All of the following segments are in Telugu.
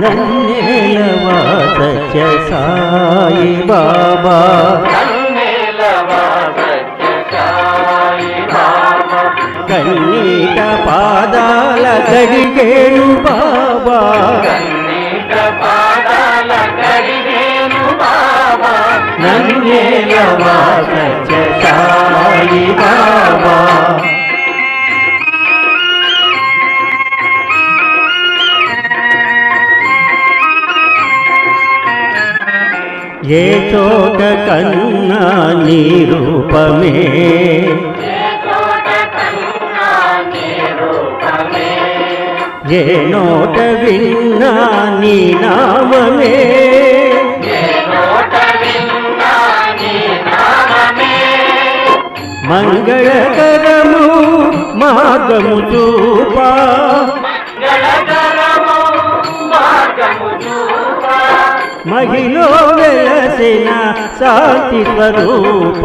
నన్నేలవా సత్య సాయి బాబా, నన్నేలవా సత్య సాయి బాబా, కన్నీట పాదాల కడిగేను బాబా, కన్నీట పాదాల కడిగేను బాబా, నన్నేలవా సత్య సాయి బాబా. ఏ చోట కన్నా నీ రూపమే, ఏ నోట విన్నా నీ నామమే, మంగళకరము మార్గము చూపా, మహిలో వెలసిన శాంతి స్వరూప,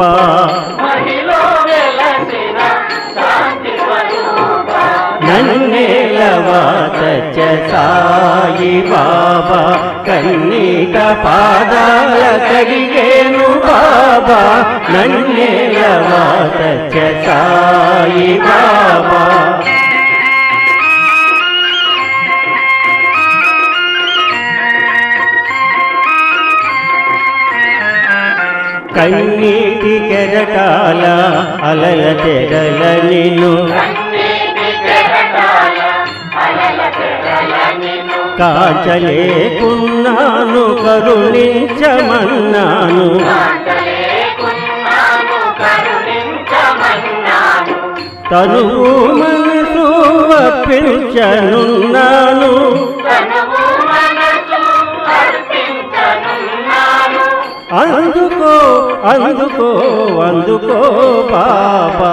నన్నేలవా సత్య సాయి బాబా, కన్నీట పాదాల కడిగేను బాబా, నన్నేలవా సత్య సాయి బాబా. కన్నీటి కెరటాల అలల తెరల నిన్ను, కాచలేకున్నాను కరుణించమన్నాను, తనువు మనసు అర్పించనున్నాను, అందుకో అందుకో అందుకో బాబా,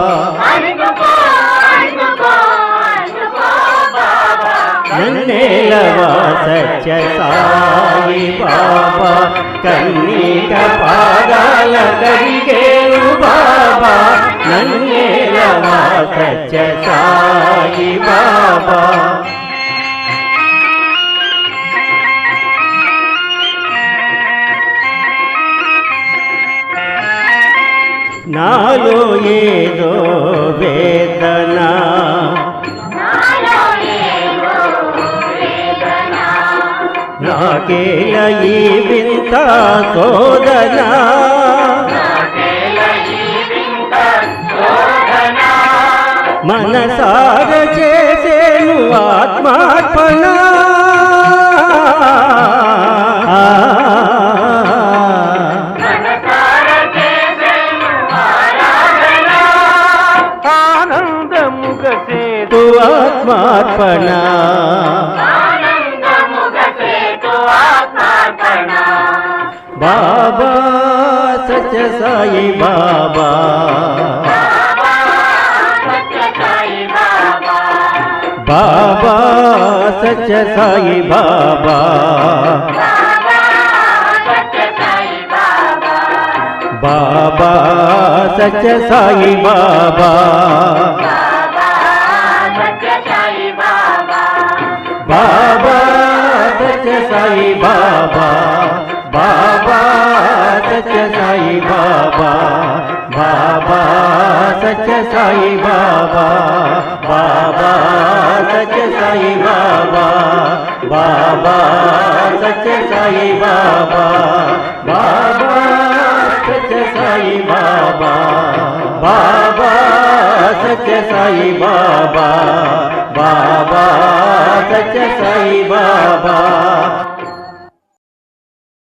నన్నేలవా సత్య సాయి బాబా, కన్నీట పాదాల కడిగేను బాబా, నన్నేలవా సత్య సాయి బాబా. నాలో ఏదో వేదన, నాకేల ఈ వింత శోధన, మనసార చేసేను ఆత్మార్పణ, ఆత్మార్పణ, బాబా సత్య సాయి బాబా, బాబా సత్య సాయి బాబా, బాబా సత్య సాయి బాబా, బాబా సత్య సాయి బాబా, బాబా సత్య సాయి బాబా, బాబా సత్య సాయి బాబా, బాబా సత్య సాయి బాబా, బాబా సత్య సాయి బాబా, బాబా సత్య సాయి బాబా, బాబా సత్య సాయి బాబా, బాబా సత్య సాయి బాబా.